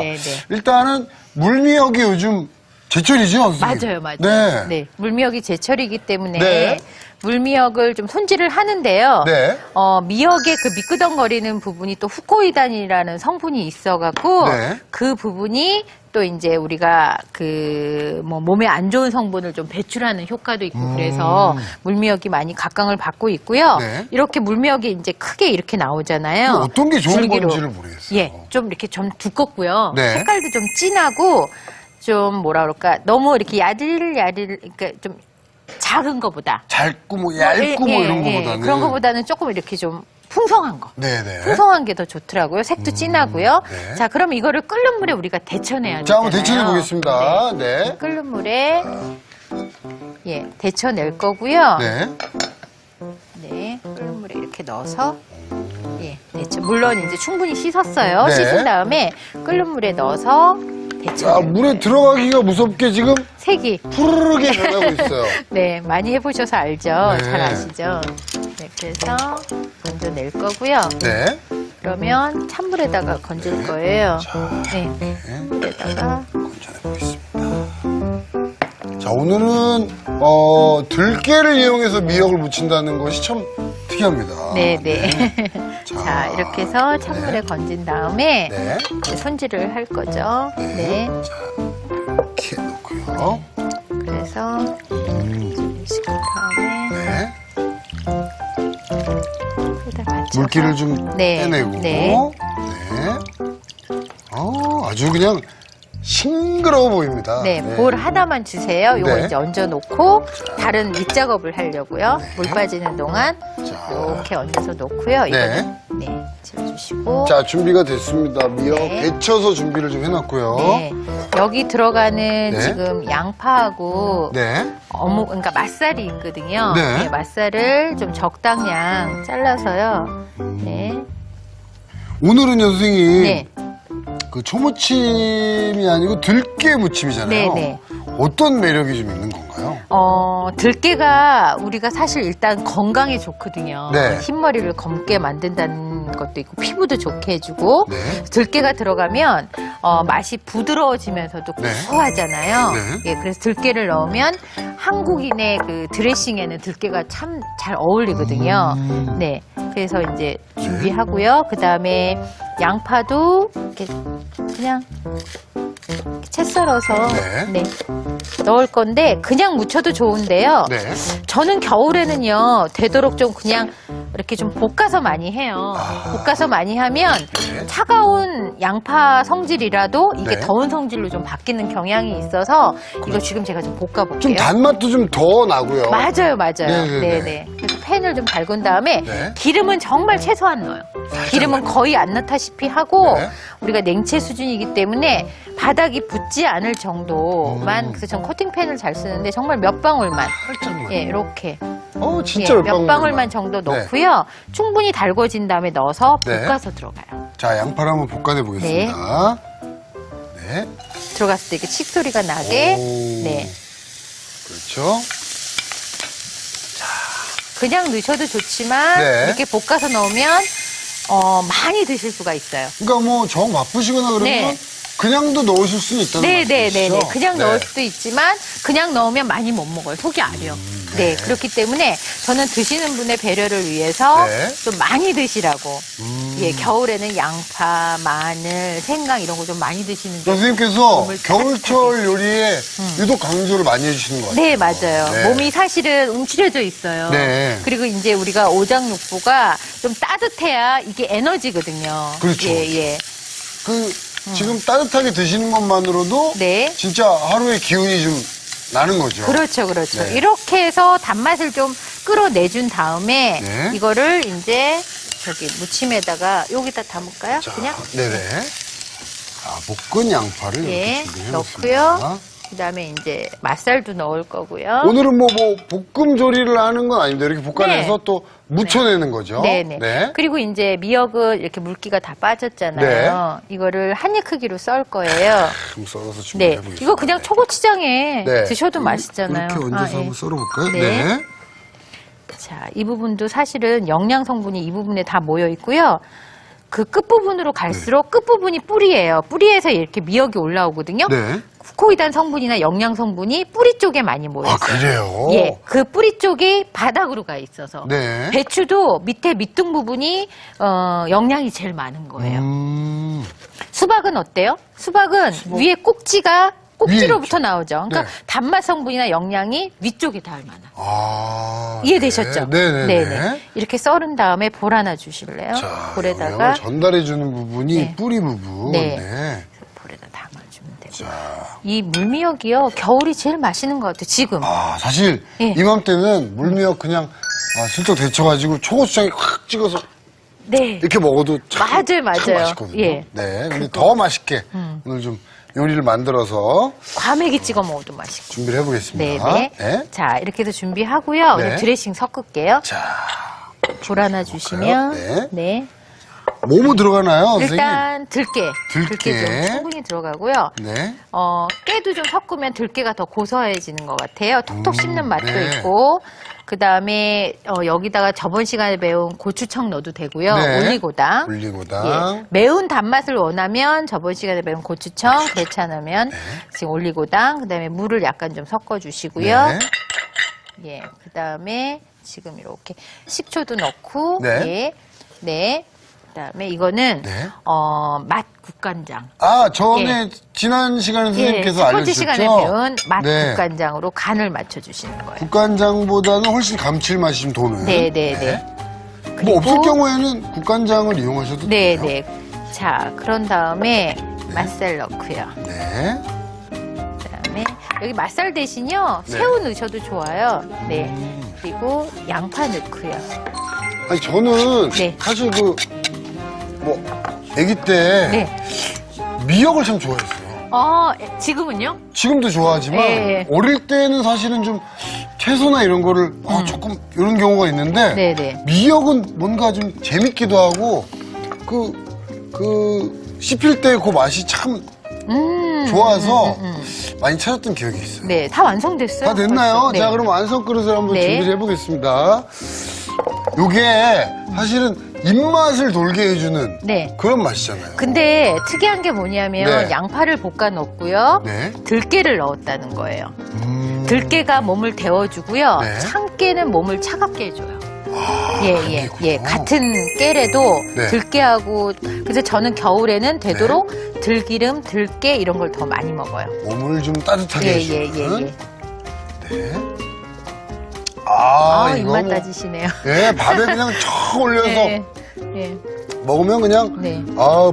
네, 네. 일단은 물미역이 요즘 제철이죠, 선생님? 맞아요. 네. 네, 물미역이 제철이기 때문에 네. 물미역을 좀 손질을 하는데요. 네. 미역의 그 미끄덩거리는 부분이 또 후코이단이라는 성분이 있어갖고 네. 그 부분이 또 이제 우리가 몸에 안 좋은 성분을 좀 배출하는 효과도 있고 그래서 물미역이 많이 각광을 받고 있고요. 네. 이렇게 물미역이 이제 크게 이렇게 나오잖아요. 어떤 게 좋은 줄기로. 건지를 모르겠어요. 예, 좀 이렇게 좀 두껍고요. 네. 색깔도 좀 진하고 좀 뭐라 그럴까 너무 이렇게 그러니까 좀 작은 거보다 잘고 뭐 얇고 뭐 이런 거보다는 그런 거보다는 조금 이렇게 좀 풍성한 거. 네네. 풍성한 게 더 좋더라고요. 색도 진하고요. 네. 자, 그럼 이거를 끓는 물에 우리가 데쳐내야 자, 되잖아요. 한번 데쳐내 보겠습니다. 네. 끓는 물에 데쳐낼 거고요. 네. 네, 끓는 물에 이렇게 넣어서 물론 이제 충분히 씻었어요. 네. 씻은 다음에 끓는 물에 넣어서 자, 데쳐낼 물에 들어가기가 무섭게 지금 색이 푸르르게 변하고 있어요. 네, 많이 해보셔서 알죠? 네. 잘 아시죠? 네, 그래서 건져낼 거고요. 네. 그러면 찬물에다가 건질 거예요. 네, 찬물에다가. 건져내 보겠습니다. 자, 오늘은 들깨를 이용해서 미역을 무친다는 것이 참 특이합니다. 네. 자, 이렇게 해서 찬물에 건진 다음에 네. 이제 손질을 할 거죠. 네. 자, 이렇게 넣고요. 그래서 식힌 다음에 네. 여기다 받쳐서 물기를 좀 떼내고. 네. 아주 그냥 싱그러워 보입니다. 네, 볼 하나만 주세요. 요거 네. 이제 얹어놓고 다른 밑작업을 하려고요. 네. 물 빠지는 동안 자. 이렇게 얹어서 놓고요. 이거는 집어주시고. 자, 준비가 됐습니다. 미역 네. 데쳐서 준비를 좀 해놨고요. 네, 여기 들어가는 네. 지금 양파하고 네. 어묵, 그러니까 맛살이 있거든요. 네. 맛살을 좀 적당량 잘라서요. 네. 오늘은요, 선생님. 네. 그 초무침이 아니고 들깨 무침이잖아요. 네. 어떤 매력이 좀 있는 건가요? 들깨가 우리가 사실 일단 건강에 좋거든요. 네. 흰머리를 검게 만든다는 것도 있고 피부도 좋게 해주고 네. 들깨가 들어가면 맛이 부드러워지면서도 네. 고소하잖아요. 네. 예, 그래서 들깨를 넣으면 한국인의 그 드레싱에는 들깨가 참 잘 어울리거든요. 네, 그래서 이제 준비하고요. 그 다음에 양파도 이렇게 그냥 채 썰어서 네. 넣을 건데 그냥 무쳐도 좋은데요. 네. 저는 겨울에는요 되도록 좀 그냥 이렇게 좀 볶아서 많이 해요. 볶아서 많이 하면 네. 차가운 양파 성질이라도 이게 네. 더운 성질로 좀 바뀌는 경향이 있어서 이거 지금 제가 좀 볶아볼게요. 좀 단맛도 좀 더 나고요. 맞아요. 네네네. 네네. 그래서 팬을 좀 달군 다음에 네. 기름은 정말 최소한 넣어요. 기름은 거의 안 넣다시피 하고 네. 우리가 냉채 수준이기 때문에 바닥이 붙지 않을 정도만 그래서 전 코팅팬을 잘 쓰는데 정말 몇 방울만 살짝만. 예, 이렇게 진짜 몇 방울만 정도 넣고요. 충분히 달궈진 다음에 넣어서 네. 볶아서 들어가요. 자, 양파를 한번 볶아내 보겠습니다. 네. 들어갔을 때 이렇게 칙 소리가 나게. 오. 네. 그렇죠. 그냥 넣으셔도 좋지만 네. 이렇게 볶아서 넣으면 많이 드실 수가 있어요. 그러니까 뭐 정 바쁘시거나 그러면 네. 그냥도 넣으실 수는 있다는 네네네네. 말씀이시죠? 그냥 네. 넣을 수도 있지만 그냥 넣으면 많이 못 먹어요. 속이 아려. 네. 그렇기 때문에 저는 드시는 분의 배려를 위해서 네. 좀 많이 드시라고. 예, 겨울에는 양파, 마늘, 생강 이런 거 좀 많이 드시는 게. 선생님께서 몸을 겨울철 요리에 유독 강조를 많이 해주시는 것 같아요. 네, 맞아요. 네. 몸이 사실은 움츠려져 있어요. 네. 그리고 이제 우리가 오장육부가 좀 따뜻해야 이게 에너지거든요. 그렇죠. 예. 지금 따뜻하게 드시는 것만으로도 네. 진짜 하루의 기운이 좀 나는 거죠. 그렇죠. 네. 이렇게 해서 단맛을 좀 끌어내준 다음에 네. 이거를 이제 저기 무침에다가 여기다 담을까요? 자, 그냥 네네. 볶은 양파를 예, 이렇게 준비해 넣고요. 놓습니다. 그다음에 이제 맛살도 넣을 거고요. 오늘은 뭐 볶음 조리를 하는 건 아닌데 이렇게 볶아내서 네. 또 묻혀내는 거죠. 네네. 네. 그리고 이제 미역은 이렇게 물기가 다 빠졌잖아요. 이거를 한 입 크기로 썰 거예요. 좀 썰어서 준비해 네. 보겠습니다. 이거 그냥 초고추장에 네. 드셔도 맛있잖아요. 이렇게 얹어서 예. 한번 썰어볼까요? 네. 자, 이 부분도 사실은 영양 성분이 이 부분에 다 모여 있고요. 그 끝부분으로 갈수록 끝부분이 뿌리예요. 뿌리에서 이렇게 미역이 올라오거든요. 네. 후코이단 성분이나 영양 성분이 뿌리 쪽에 많이 모여 있어요. 아, 그래요? 예, 그 뿌리 쪽이 바닥으로 가 있어서 네. 배추도 밑에 밑둥 부분이 영양이 제일 많은 거예요. 수박은 어때요? 수박은 위에 꼭지로부터 나오죠. 그러니까 네. 단맛 성분이나 영양이 위쪽에 다 많아. 아, 이해되셨죠? 네네네. 이렇게 썰은 다음에 볼 하나 주실래요? 자, 볼에다가 영양을 전달해주는 부분이 네. 뿌리 부분. 네. 네. 볼에다 담아주면 되고. 자, 이 물미역이요, 겨울이 제일 맛있는 것 같아요. 지금. 아, 사실 예. 이맘때는 물미역 그냥 슬쩍 데쳐가지고 초고추장에 확 찍어서 네. 이렇게 먹어도 참, 맞아요, 참 맞아요. 맛있거든요. 예. 네, 근데 더 맛있게 오늘 좀 요리를 만들어서 과메기 찍어 먹어도 맛있고. 준비를 해보겠습니다. 네네. 네. 자, 이렇게 해서 준비하고요. 네. 오늘 드레싱 섞을게요. 자, 볼 하나 주시면. 네. 네. 뭐뭐 들어가나요, 선생님? 일단 들깨. 들깨. 좀 충분히 들어가고요. 네. 깨도 좀 섞으면 들깨가 더 고소해지는 것 같아요. 톡톡 씹는 맛도 네. 있고. 그 다음에 여기다가 저번 시간에 배운 고추청 넣어도 되고요. 네. 올리고당. 올리고당. 예. 매운 단맛을 원하면 저번 시간에 배운 고추청, 그렇지 않으면 지금 올리고당, 그 다음에 물을 약간 좀 섞어주시고요. 네. 예, 그 다음에 지금 이렇게 식초도 넣고, 네. 예, 네. 그 다음에 이거는 네. 맛 국간장. 아, 전에 지난 시간에 선생님께서 첫 번째 알려주셨죠? 시간에 배운 맛 네. 국간장으로 간을 맞춰주시는 거예요. 국간장보다는 훨씬 감칠맛이 좀 도는. 네, 네, 네. 뭐 없을 그리고- 경우에는 국간장을 이용하셔도 네, 돼요. 네. 자, 그런 다음에 맛살 넣고요. 네. 그다음에 여기 맛살 대신요 네. 새우 넣으셔도 좋아요. 네. 그리고 양파 넣고요. 아니, 저는 네. 사실 아기 때 네. 미역을 참 좋아했어요. 지금은요? 지금도 좋아하지만 네. 어릴 때는 사실은 좀 채소나 이런 거를 조금 이런 경우가 있는데 네, 네. 미역은 뭔가 좀 재밌기도 하고 씹힐 때 그 맛이 참 좋아서 많이 찾았던 기억이 있어요. 네, 다 완성됐어요. 다 됐나요? 벌써? 네. 자, 그럼 완성 그릇을 한번 네. 준비를 해보겠습니다. 요게 사실은 입맛을 돌게 해주는 네. 그런 맛이잖아요. 근데 특이한 게 뭐냐면 네. 양파를 볶아 넣었고요. 네. 들깨를 넣었다는 거예요. 들깨가 몸을 데워주고요. 네. 참깨는 몸을 차갑게 해줘요. 예. 그렇군요. 같은 깨래도 네. 들깨하고, 그래서 저는 겨울에는 되도록 들기름, 들깨 이런 걸 더 많이 먹어요. 몸을 좀 따뜻하게 예, 해주는. 예. 네. 이거 입맛 뭐, 따지시네요. 예, 밥에 그냥 척 올려서 네. 먹으면 그냥 네.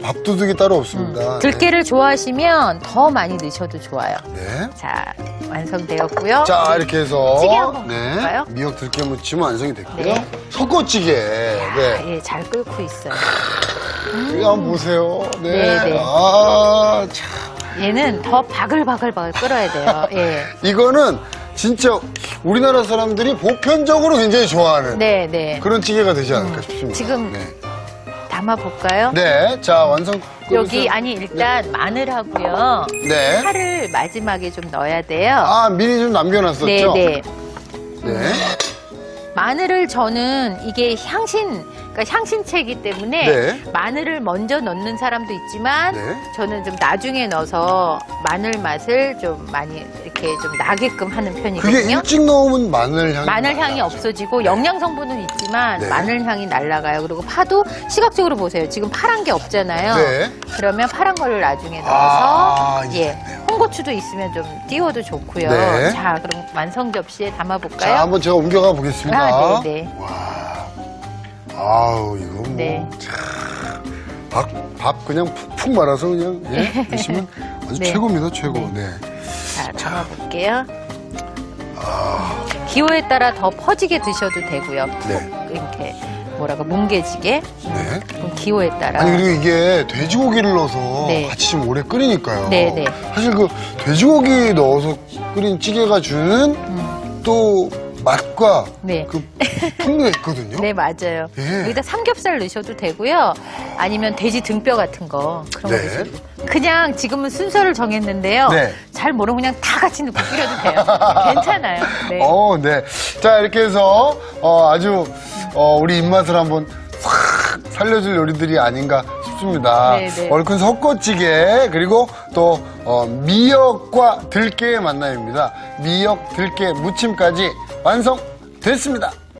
밥도둑이 따로 없습니다. 들깨를 좋아하시면 더 많이 넣으셔도 좋아요. 네. 자, 완성되었고요. 자, 이렇게 해서 찌개 한번 볼까요? 미역 들깨 무침 완성이 됐고요. 네. 석고찌개. 네. 예, 잘 끓고 있어요. 이거 한번 보세요. 네. 네, 네. 참. 얘는 더 바글바글바글 끓어야 돼요. 예. 이거는 진짜 우리나라 사람들이 보편적으로 굉장히 좋아하는 네. 그런 찌개가 되지 않을까 싶습니다. 지금 네. 담아볼까요? 네. 자, 완성. 여기, 일단 마늘하고요. 네. 파를 마지막에 좀 넣어야 돼요. 미리 좀 남겨놨었죠? 네. 네. 마늘을 저는 이게 그러니까 향신채이기 때문에 네. 마늘을 먼저 넣는 사람도 있지만 네. 저는 좀 나중에 넣어서 마늘 맛을 좀 많이 이렇게 좀 나게끔 하는 그게 편이거든요. 일찍 넣으면 마늘 향이. 마늘 향이 많이 나죠. 없어지고 영양 성분은 있지만 네. 마늘 향이 날아가요. 그리고 파도 시각적으로 보세요. 지금 파란 게 없잖아요. 네. 그러면 파란 거를 나중에 넣어서 이제 홍고추도 있으면 좀 띄워도 좋고요. 네. 자, 그럼 완성 접시에 담아볼까요? 자, 한번 제가 옮겨가 보겠습니다. 네. 아우, 이거 뭐. 네. 밥 그냥 푹푹 말아서 그냥 드시면 아주 네. 최고입니다, 최고. 네. 자, 담아볼게요. 기호에 따라 더 퍼지게 드셔도 되고요. 네. 이렇게 뭉개지게. 네. 그럼 기호에 따라. 아니, 그리고 이게 돼지고기를 넣어서 네. 같이 좀 오래 끓이니까요. 네. 사실 돼지고기 넣어서 끓인 찌개가 주는 또 맛과 네. 그 풍미가 있거든요. 네, 맞아요. 예. 여기다 삼겹살 넣으셔도 되고요. 아니면 돼지 등뼈 같은 거 그런 거 네. 넣으셔도 돼요. 그냥 지금은 순서를 정했는데요. 네. 잘 모르면 그냥 다 같이 넣고 끓여도 돼요. 괜찮아요. 네. 네. 자, 이렇게 해서 아주 우리 입맛을 한번 싹 살려줄 요리들이 아닌가 싶습니다. 네네. 얼큰 석고찌개 그리고 또 미역과 들깨의 만남입니다. 미역, 들깨 무침까지 완성됐습니다.